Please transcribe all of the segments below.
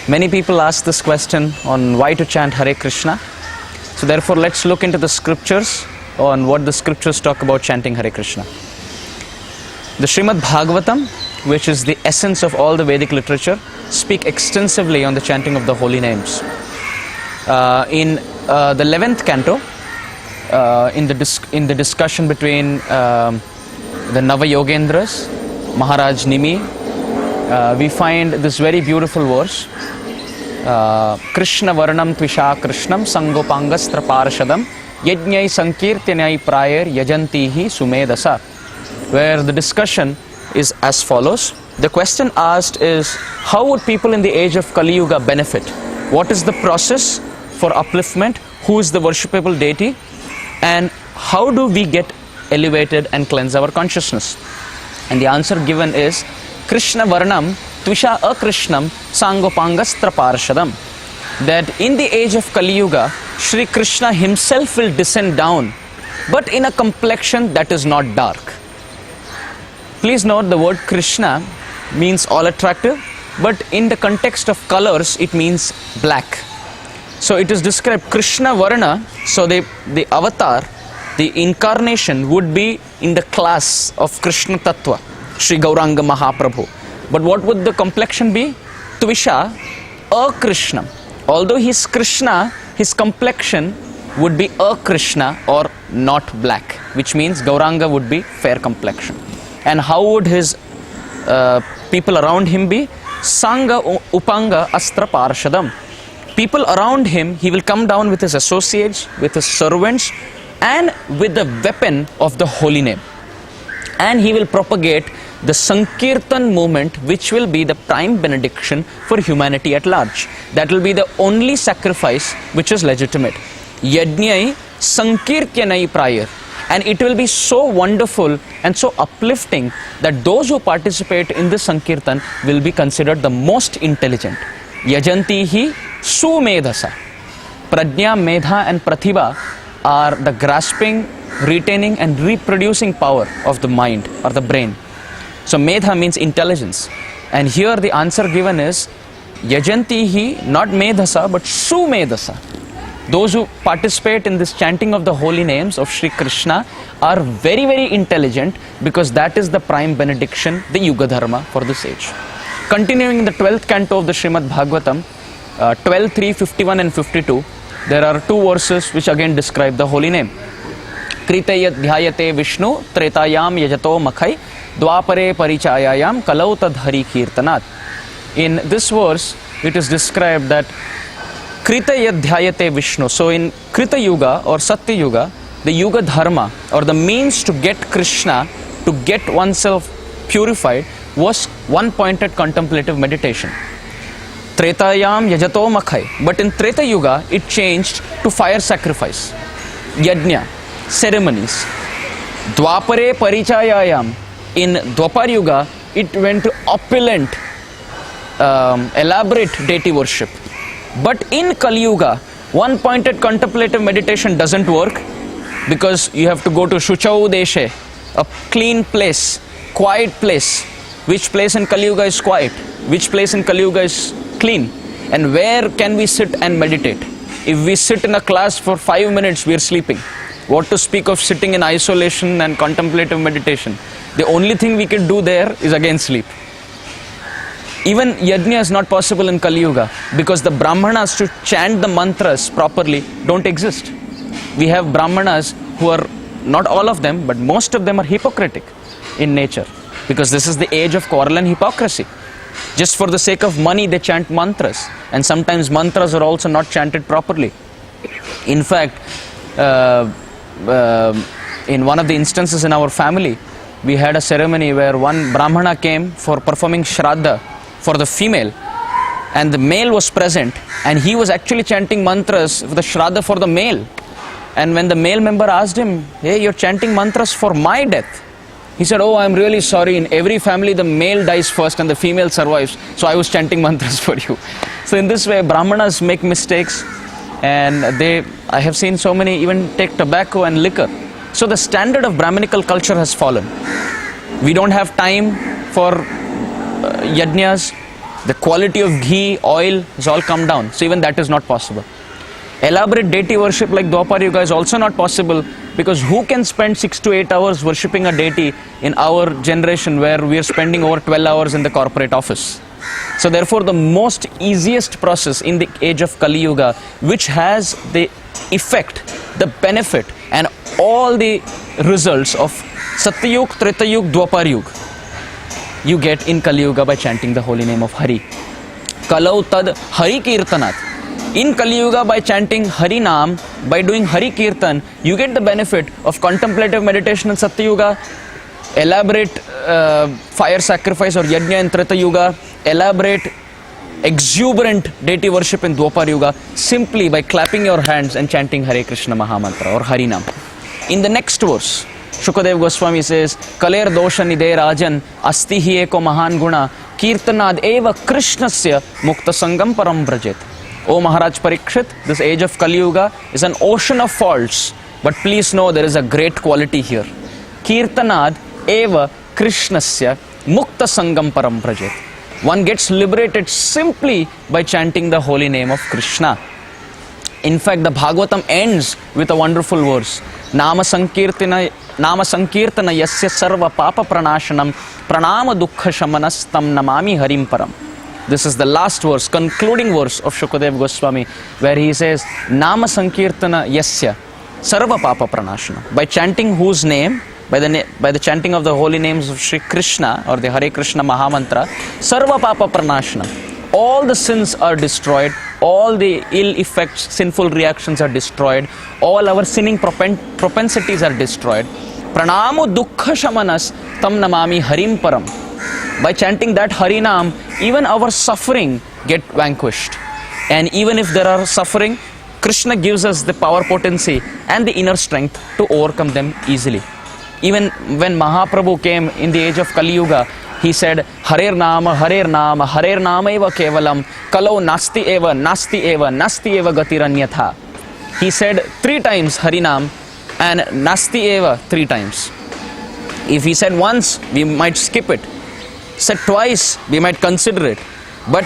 Many people ask this question on why to chant Hare Krishna. So therefore, let's look into the scriptures on what the scriptures talk about chanting Hare Krishna. The Srimad Bhagavatam, which is the essence of all the Vedic literature, speak extensively on the chanting of the holy names. In the 11th canto, in the discussion between the Nava Yogendras, Maharaj Nimi, we find this very beautiful verse. Krishna Varnam Tvisha Krishnam Sangopangastra Parashadam Yajnai Sankirtyanai Prayar Yajantihi Sumedasa, where the discussion is as follows. The question asked is, how would people in the age of Kali Yuga benefit? What is the process for upliftment? Who is the worshipable deity? And how do we get elevated and cleanse our consciousness? And the answer given is Krishna Varnam Tvisha Akrishnam Sangopangastra Parashadam. That in the age of Kali Yuga, Shri Krishna himself will descend down, but in a complexion that is not dark. Please note, the word Krishna means all attractive, but in the context of colors it means black. So it is described Krishna Varna, so the avatar, the incarnation would be in the class of Krishna Tattva, Sri Gauranga Mahaprabhu. But what would the complexion be? Tvisha Akrishnam. Although he is Krishna, his complexion would be Akrishna or not black, which means Gauranga would be fair complexion. And how would his people around him be? Sangha Upanga Astra Parashadam. People around him, he will come down with his associates, with his servants, and with the weapon of the holy name. And he will propagate the Sankirtan movement, which will be the prime benediction for humanity at large. That will be the only sacrifice which is legitimate. Yajnai Sankirtyanai Prayar. And it will be so wonderful and so uplifting that those who participate in this Sankirtan will be considered the most intelligent. Yajantihi Sumedasa. Prajna, Medha and Pratibha are the grasping, retaining and reproducing power of the mind or the brain. So Medha means intelligence. And here the answer given is Yajantihi, not Medhasa but Sumedasa. Those who participate in this chanting of the holy names of Sri Krishna are very, very intelligent, because that is the prime benediction, the Yuga Dharma for this age. Continuing in the 12th canto of the Srimad Bhagavatam, 12, 3, 51 and 52, there are two verses which again describe the holy name. Kritayat dhyayate Vishnu tretayam yajato makhai dwapare parichayayam kalau tad hari kirtanat. In this verse, it is described that Krita Yadhyayate Vishnu. So in Krita Yuga or Satya Yuga, the Yuga Dharma or the means to get Krishna, to get oneself purified, was one-pointed contemplative meditation. Tretayam Yajato Makhai. But in Treta Yuga, it changed to fire sacrifice, Yajna, ceremonies. Dwapare Parichayayam. In Dwapar Yuga, it went to opulent, elaborate deity worship. But in Kali Yuga, one-pointed contemplative meditation doesn't work, because you have to go to Shuchau Deshe, a clean place, quiet place. Which place in Kali Yuga is quiet? Which place in Kali Yuga is clean? And where can we sit and meditate? If we sit in a class for 5 minutes, we are sleeping. What to speak of sitting in isolation and contemplative meditation? The only thing we can do there is again sleep. Even yajna is not possible in Kali Yuga, because the brahmanas to chant the mantras properly don't exist. We have brahmanas who are, not all of them, but most of them are hypocritic in nature, because this is the age of quarrel and hypocrisy. Just for the sake of money, they chant mantras, and sometimes mantras are also not chanted properly. In fact, in one of the instances in our family, we had a ceremony where one brahmana came for performing shraddha for the female, and the male was present, and he was actually chanting mantras for the shraddha for the male. And when the male member asked him, "Hey, you're chanting mantras for my death," he said, "Oh, I'm really sorry. In every family, the male dies first and the female survives. So I was chanting mantras for you." So in this way, brahmanas make mistakes, and I have seen so many even take tobacco and liquor. So the standard of Brahminical culture has fallen. We don't have time for yajnas. The quality of ghee, oil has all come down. So even that is not possible. Elaborate deity worship like Dwapar Yuga is also not possible, because who can spend 6 to 8 hours worshipping a deity in our generation where we are spending over 12 hours in the corporate office? So therefore the most easiest process in the age of Kali Yuga, which has the effect, the benefit and all the results of Satyayug, Tretayug, Dwapar Yuga, you get in Kali Yuga by chanting the holy name of Hari. Kalau tad Hari Kirtanat. In Kali Yuga, by chanting Hari Nam, by doing Hari Kirtan, you get the benefit of contemplative meditation in Satya Yuga, elaborate fire sacrifice or yajna in Treta Yuga, elaborate exuberant deity worship in Dwapar Yuga, simply by clapping your hands and chanting Hare Krishna Maha mantra or Hari Nam. In the next verse, Shukadev Goswami says, Kaler dosha nide rajan asti hi eko mahan guna kirtanad eva krishnasya mukta sangam param brajet. O Maharaj Parikshit, this age of Kali Yuga is an ocean of faults, but please know there is a great quality here. Kirtanad eva krishnasya mukta sangam param brajet. One gets liberated simply by chanting the holy name of Krishna. In fact, the Bhagavatam ends with a wonderful verse. Nama sankirtana yasya sarva papa pranashanam pranama dukkha shamanas tam namami harim param. This is the last verse, concluding verse of Shukadev Goswami, where he says, Nama sankirtana yasya sarva papa pranashanam. By chanting whose name? By the chanting of the holy names of Shri Krishna or the Hare Krishna Maha mantra, sarva papa pranashanam. All the sins are destroyed, all the ill effects, sinful reactions are destroyed, all our sinning propensities are destroyed. Pranamu dukkha shamanas tam namami harim param. By chanting that Harinam, even our suffering get vanquished. And even if there are suffering, Krishna gives us the power, potency and the inner strength to overcome them easily. Even when Mahaprabhu came in the age of Kali Yuga, he said, Harer Nama, Harer Nama, Harer Nama eva kevalam, Kalau nasti eva, nasti eva, nasti eva gatiranyatha. He said 3 times Harinam and nasti eva 3 times. If he said once, we might skip it. Said twice, we might consider it. But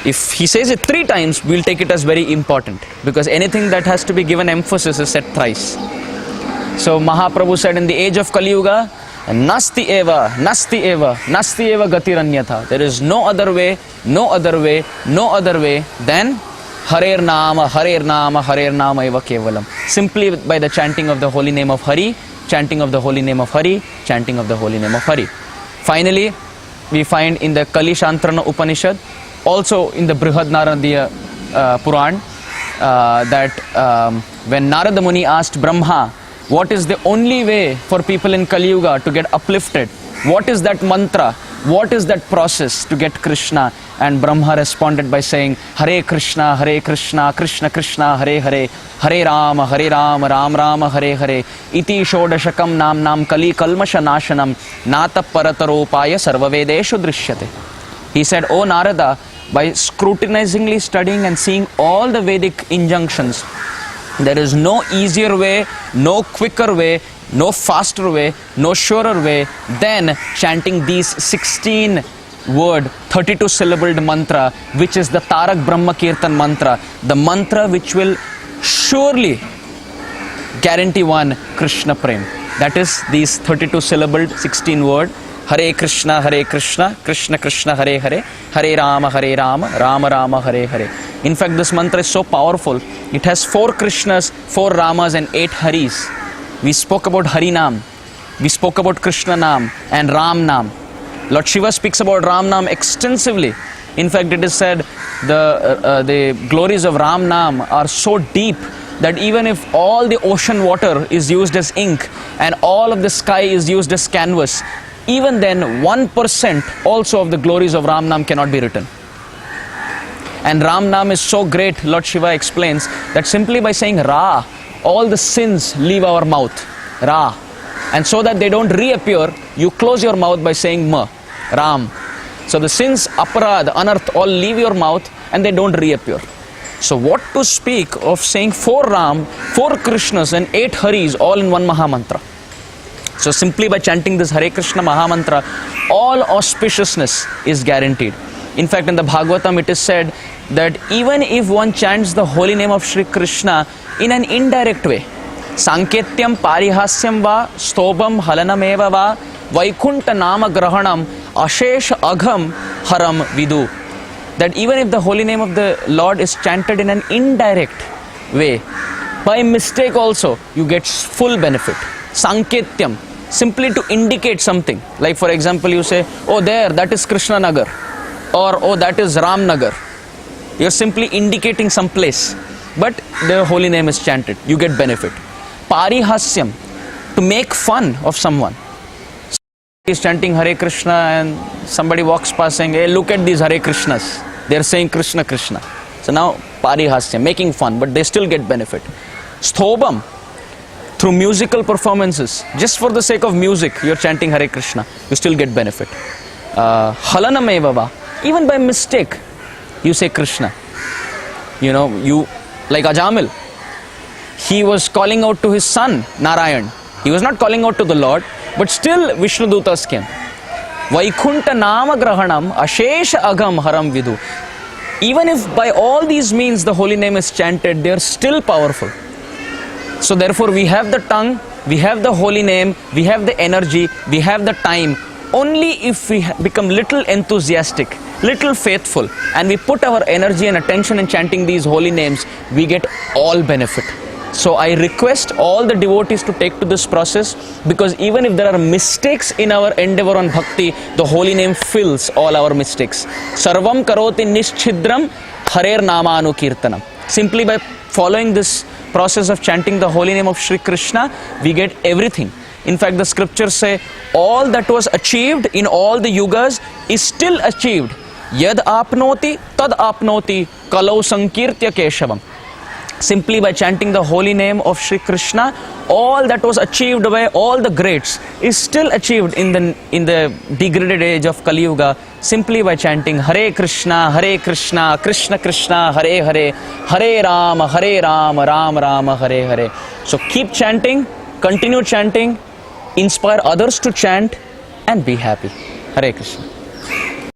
if he says it 3 times, we'll take it as very important, because anything that has to be given emphasis is said thrice. So Mahaprabhu said in the age of Kali Yuga, Nasti eva, Nasti eva, Nasti eva gatiranyatha. There is no other way, no other way, no other way than Harer Nama, Harer Nama, Harer Nama eva kevalam. Simply by the chanting of the holy name of Hari, chanting of the holy name of Hari, chanting of the holy name of Hari. Finally, we find in the Kali Shantrana Upanishad, also in the Brihad Naradiya Puran, that when Narada Muni asked Brahma, what is the only way for people in Kali Yuga to get uplifted? What is that mantra? What is that process to get Krishna? And Brahma responded by saying, Hare Krishna, Krishna Krishna, Hare Hare, Hare Rama, Ram Rama, Hare Hare, Iti Shodashakam Nam Kali Kalmasha Nashanam, Nata Parataropaya Sarvavedeshu Drishyate. He said, O Narada, by scrutinizingly studying and seeing all the Vedic injunctions, there is no easier way, no quicker way, no faster way, no surer way than chanting these 16 word 32 syllabled mantra, which is the Tarak Brahma Kirtan mantra, the mantra which will surely guarantee one Krishna Prem. That is these 32 syllabled 16 word Hare Krishna, Krishna Krishna, Hare Hare, Hare Rama, Rama Rama, Hare Hare. In fact, this mantra is so powerful. It has 4 Krishnas, 4 Ramas and 8 Haris. We spoke about Hari Nam, we spoke about Krishna Nam and Ram Nam. Lord Shiva speaks about Ram Nam extensively. In fact, it is said the glories of Ram Nam are so deep that even if all the ocean water is used as ink and all of the sky is used as canvas, even then 1% also of the glories of Ram Nam cannot be written. And Ram Nam is so great, Lord Shiva explains, that simply by saying Ra, all the sins leave our mouth. Ra. And so that they don't reappear, you close your mouth by saying Ma, Ram. So the sins, aparad, anarth, all leave your mouth and they don't reappear. So what to speak of saying 4 Ram, 4 Krishnas and 8 Haris all in one Maha Mantra. So simply by chanting this Hare Krishna Maha Mantra, all auspiciousness is guaranteed. In fact, in the Bhagavatam it is said that even if one chants the holy name of Shri Krishna in an indirect way, Sanketyam parihasyam va stobam halanameva va vaikunta nama grahanam ashesh agham haram vidu. That even if the holy name of the Lord is chanted in an indirect way, by mistake also, you get full benefit. Sanketyam, simply to indicate something. Like for example, you say, oh there, that is Krishna Nagar. Or oh, that is Ram Nagar. You're simply indicating some place. But the holy name is chanted. You get benefit. Parihasyam, to make fun of someone. Somebody is chanting Hare Krishna and somebody walks past saying, hey, look at these Hare Krishnas. They're saying Krishna Krishna. So now Parihasyam, making fun, but they still get benefit. Sthobam, through musical performances, just for the sake of music, you're chanting Hare Krishna, you still get benefit. Halanamevava, even by mistake, you say Krishna. You know, you, like Ajamil, he was calling out to his son, Narayan. He was not calling out to the Lord, but still Vishnu Dutas came. Vaikunta nama grahanam ashesha agam haram vidu. Even if by all these means the holy name is chanted, they are still powerful. So therefore we have the tongue, we have the holy name, we have the energy, we have the time. Only if we become little enthusiastic, little faithful, and we put our energy and attention in chanting these holy names, we get all benefit. So I request all the devotees to take to this process, because even if there are mistakes in our endeavor on bhakti, the holy name fills all our mistakes. Sarvam karoti nischidram harer namanu kirtanam. Simply by following this process of chanting the holy name of Shri Krishna, we get everything. In fact, the scriptures say all that was achieved in all the yugas is still achieved. Yad apnoti tad apnoti kalau sankirtya keshavam. Simply by chanting the holy name of Shri Krishna, all that was achieved by all the greats is still achieved in the degraded age of Kali Yuga, simply by chanting Hare Krishna, Krishna Krishna, Hare Hare, Hare Rama, Ram Rama, Hare Hare. So keep chanting, continue chanting, inspire others to chant, and be happy. Hare Krishna.